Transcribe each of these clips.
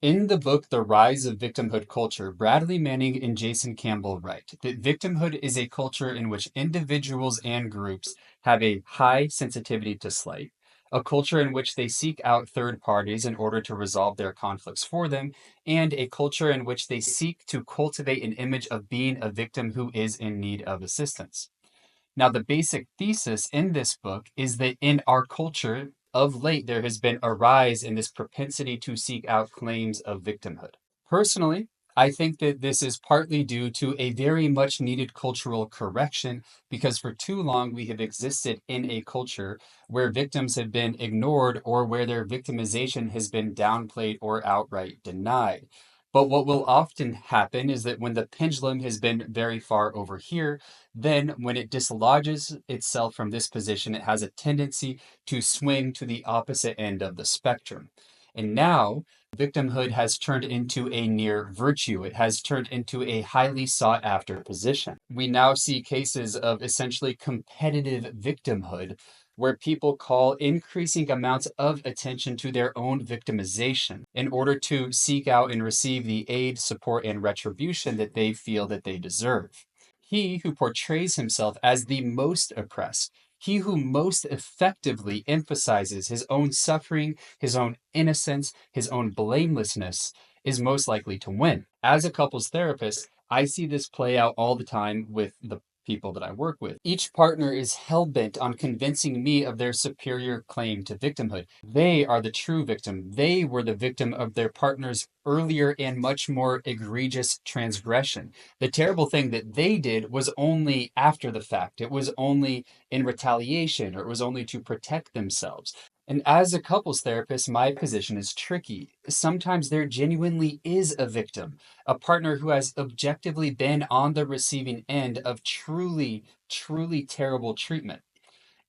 In the book The Rise of Victimhood Culture, Bradley Manning and Jason Campbell write that victimhood is a culture in which individuals and groups have a high sensitivity to slight, a culture in which they seek out third parties in order to resolve their conflicts for them, and a culture in which they seek to cultivate an image of being a victim who is in need of assistance. Now, the basic thesis in this book is that in our culture, of late, there has been a rise in this propensity to seek out claims of victimhood. Personally, I think that this is partly due to a very much needed cultural correction because for too long we have existed in a culture where victims have been ignored or where their victimization has been downplayed or outright denied. But what will often happen is that when the pendulum has been very far over here, then when it dislodges itself from this position, it has a tendency to swing to the opposite end of the spectrum. And now victimhood has turned into a near virtue. It has turned into a highly sought after position. We now see cases of essentially competitive victimhood where people call increasing amounts of attention to their own victimization in order to seek out and receive the aid, support, and retribution that they feel that they deserve. He who portrays himself as the most oppressed, he who most effectively emphasizes his own suffering, his own innocence, his own blamelessness, is most likely to win. As a couples therapist, I see this play out all the time with the people that I work with. Each partner is hell bent on convincing me of their superior claim to victimhood. They are the true victim. They were the victim of their partner's earlier and much more egregious transgression. The terrible thing that they did was only after the fact. It was only in retaliation, or it was only to protect themselves. And as a couples therapist, my position is tricky. Sometimes there genuinely is a victim, a partner who has objectively been on the receiving end of truly, truly terrible treatment.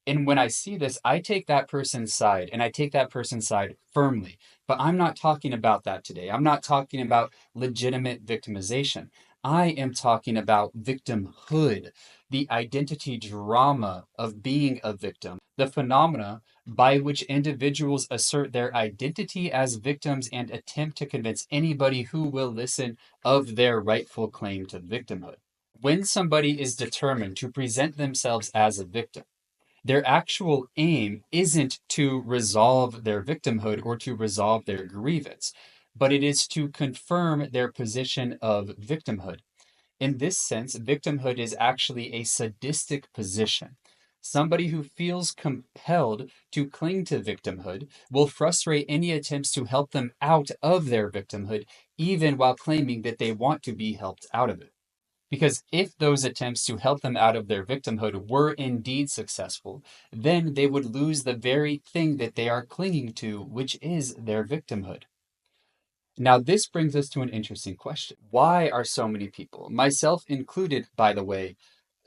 And when I see this, I take that person's side and I take that person's side firmly. But I'm not talking about that today. I'm not talking about legitimate victimization. I am talking about victimhood, the identity drama of being a victim, the phenomena by which individuals assert their identity as victims and attempt to convince anybody who will listen of their rightful claim to victimhood. When somebody is determined to present themselves as a victim, their actual aim isn't to resolve their victimhood or to resolve their grievance, but it is to confirm their position of victimhood. In this sense, victimhood is actually a sadistic position. Somebody who feels compelled to cling to victimhood will frustrate any attempts to help them out of their victimhood, even while claiming that they want to be helped out of it. Because if those attempts to help them out of their victimhood were indeed successful, then they would lose the very thing that they are clinging to, which is their victimhood. Now, this brings us to an interesting question. Why are so many people, myself included, by the way,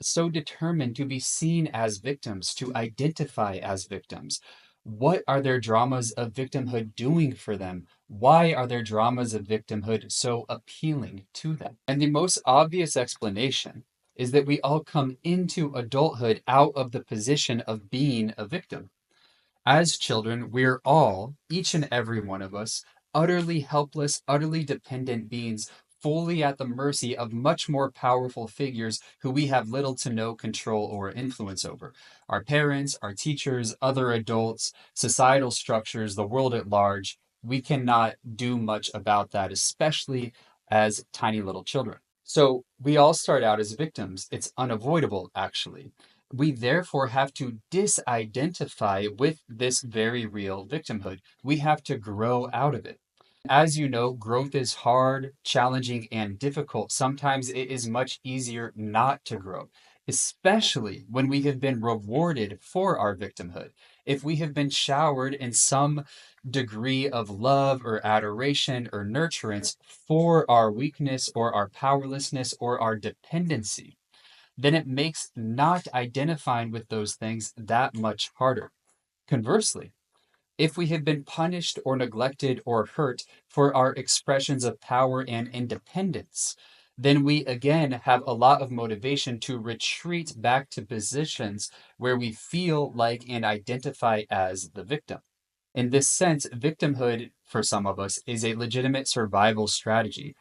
so determined to be seen as victims, to identify as victims? What are their dramas of victimhood doing for them? Why are their dramas of victimhood so appealing to them? And the most obvious explanation is that we all come into adulthood out of the position of being a victim. As children, we're all, each and every one of us, utterly helpless, utterly dependent beings, fully at the mercy of much more powerful figures who we have little to no control or influence over. Our parents, our teachers, other adults, societal structures, the world at large. We cannot do much about that, especially as tiny little children. So we all start out as victims. It's unavoidable, actually. We therefore have to disidentify with this very real victimhood. We have to grow out of it. As you know, growth is hard, challenging, and difficult. Sometimes it is much easier not to grow, especially when we have been rewarded for our victimhood. If we have been showered in some degree of love or adoration or nurturance for our weakness or our powerlessness or our dependency, then it makes not identifying with those things that much harder. Conversely, if we have been punished or neglected or hurt for our expressions of power and independence, then we again have a lot of motivation to retreat back to positions where we feel like and identify as the victim. In this sense, victimhood for some of us is a legitimate survival strategy,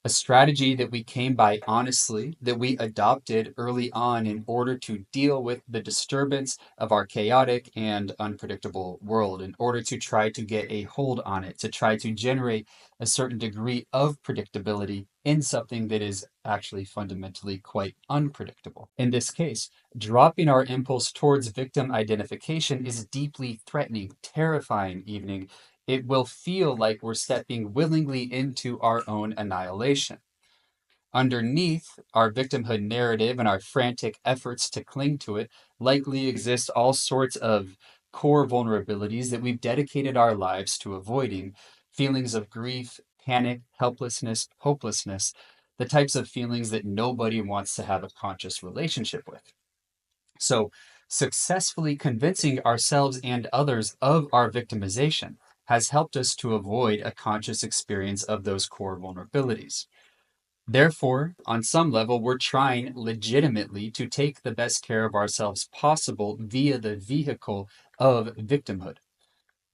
a strategy that we came by honestly, that we adopted early on in order to deal with the disturbance of our chaotic and unpredictable world, in order to try to get a hold on it, to try to generate a certain degree of predictability in something that is actually fundamentally quite unpredictable. In this case, dropping our impulse towards victim identification is deeply threatening, terrifying, even. It will feel like we're stepping willingly into our own annihilation. Underneath our victimhood narrative and our frantic efforts to cling to it likely exist all sorts of core vulnerabilities that we've dedicated our lives to avoiding: feelings of grief, panic, helplessness, hopelessness, the types of feelings that nobody wants to have a conscious relationship with. So, successfully convincing ourselves and others of our victimization has helped us to avoid a conscious experience of those core vulnerabilities. Therefore, on some level, we're trying legitimately to take the best care of ourselves possible via the vehicle of victimhood.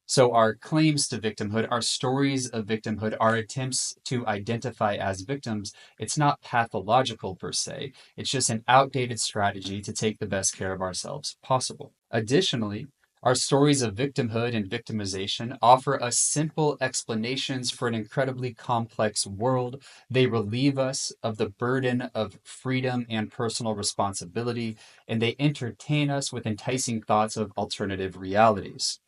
So, our claims to victimhood, our stories of victimhood, our attempts to identify as victims, it's not pathological per se. It's just an outdated strategy to take the best care of ourselves possible. Additionally, our stories of victimhood and victimization offer us simple explanations for an incredibly complex world. They relieve us of the burden of freedom and personal responsibility, and they entertain us with enticing thoughts of alternative realities.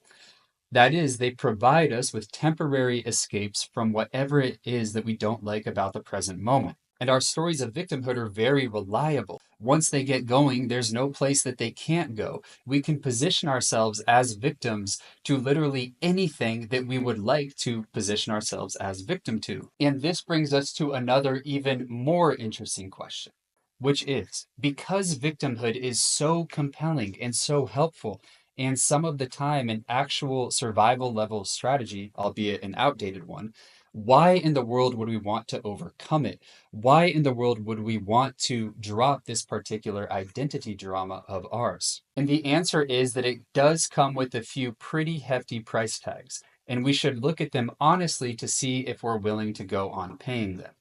That is, they provide us with temporary escapes from whatever it is that we don't like about the present moment. And our stories of victimhood are very reliable. Once they get going, there's no place that they can't go. We can position ourselves as victims to literally anything that we would like to position ourselves as victim to. And this brings us to another, even more interesting question, which is, because victimhood is so compelling and so helpful, and some of the time an actual survival level strategy, albeit an outdated one, why in the world would we want to overcome it? Why in the world would we want to drop this particular identity drama of ours? And the answer is that it does come with a few pretty hefty price tags, and we should look at them honestly to see if we're willing to go on paying them.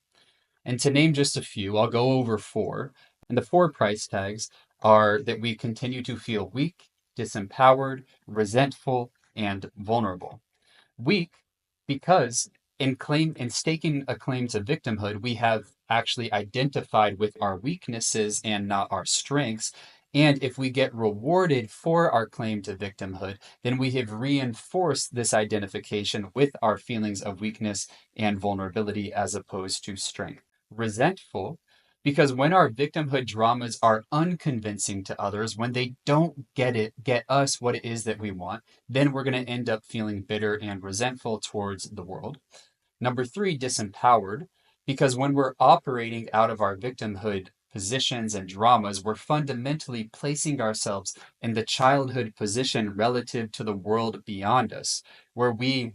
And to name just a few, I'll go over four. And the four price tags are that we continue to feel weak, disempowered, resentful, and vulnerable. Weak because in staking a claim to victimhood, we have actually identified with our weaknesses and not our strengths. And if we get rewarded for our claim to victimhood, then we have reinforced this identification with our feelings of weakness and vulnerability as opposed to strength. Resentful because when our victimhood dramas are unconvincing to others, when they don't get us what it is that we want, then we're going to end up feeling bitter and resentful towards the world. Number three, disempowered, because when we're operating out of our victimhood positions and dramas, we're fundamentally placing ourselves in the childhood position relative to the world beyond us, where we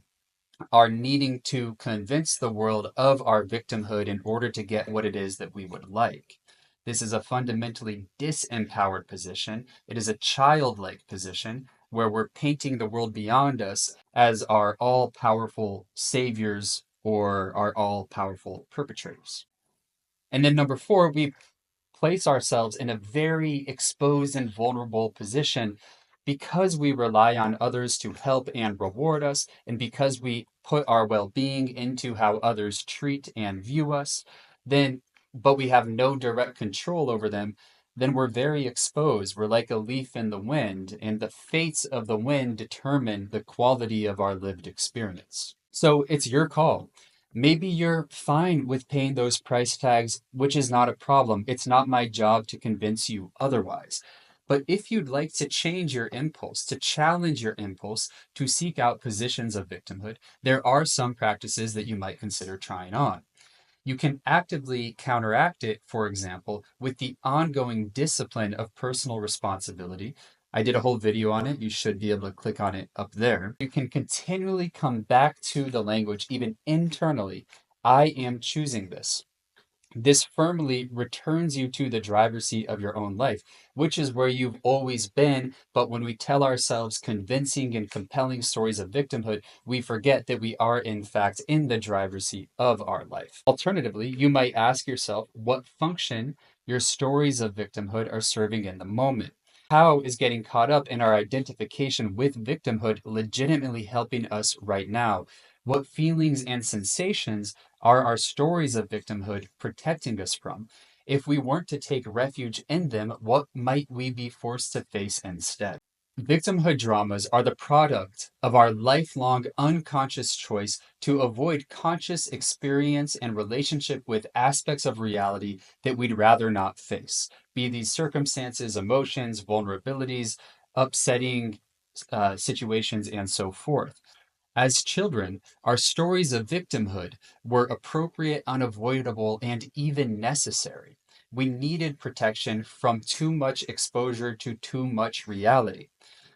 are needing to convince the world of our victimhood in order to get what it is that we would like. This is a fundamentally disempowered position. It is a childlike position where we're painting the world beyond us as our all powerful saviors or our all powerful perpetrators. And then number four, we place ourselves in a very exposed and vulnerable position because we rely on others to help and reward us, and because we put our well being into how others treat and view us, then, but we have no direct control over them, then we're very exposed. We're like a leaf in the wind, and the fates of the wind determine the quality of our lived experience. So it's your call. Maybe you're fine with paying those price tags, which is not a problem. It's not my job to convince you otherwise. But if you'd like to change your impulse, to challenge your impulse, to seek out positions of victimhood, there are some practices that you might consider trying on. You can actively counteract it, for example, with the ongoing discipline of personal responsibility. I did a whole video on it. You should be able to click on it up there. You can continually come back to the language, even internally. I am choosing this. This firmly returns you to the driver's seat of your own life, which is where you've always been. But when we tell ourselves convincing and compelling stories of victimhood, we forget that we are, in fact, in the driver's seat of our life. Alternatively, you might ask yourself what function your stories of victimhood are serving in the moment. How is getting caught up in our identification with victimhood legitimately helping us right now? What feelings and sensations are our stories of victimhood protecting us from? If we weren't to take refuge in them, what might we be forced to face instead? Victimhood dramas are the product of our lifelong unconscious choice to avoid conscious experience and relationship with aspects of reality that we'd rather not face, be these circumstances, emotions, vulnerabilities, upsetting situations, and so forth. As children, our stories of victimhood were appropriate, unavoidable, and even necessary. We needed protection from too much exposure to too much reality.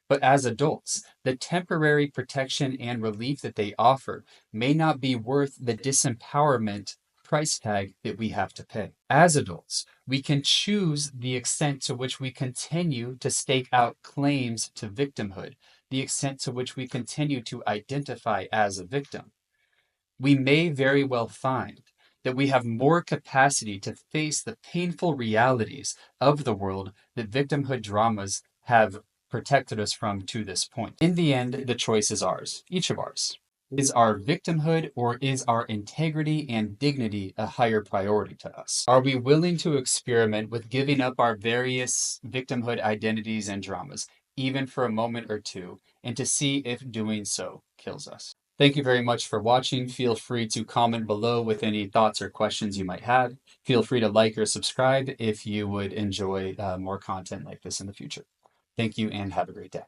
But as adults, the temporary protection and relief that they offer may not be worth the disempowerment price tag that we have to pay. As adults, we can choose the extent to which we continue to stake out claims to victimhood, the extent to which we continue to identify as a victim. We may very well find that we have more capacity to face the painful realities of the world that victimhood dramas have protected us from to this point. In the end, the choice is ours, each of ours. Is our victimhood or is our integrity and dignity a higher priority to us? Are we willing to experiment with giving up our various victimhood identities and dramas, even for a moment or two, and to see if doing so kills us? Thank you very much for watching. Feel free to comment below with any thoughts or questions you might have. Feel free to like or subscribe if you would enjoy more content like this in the future. Thank you and have a great day.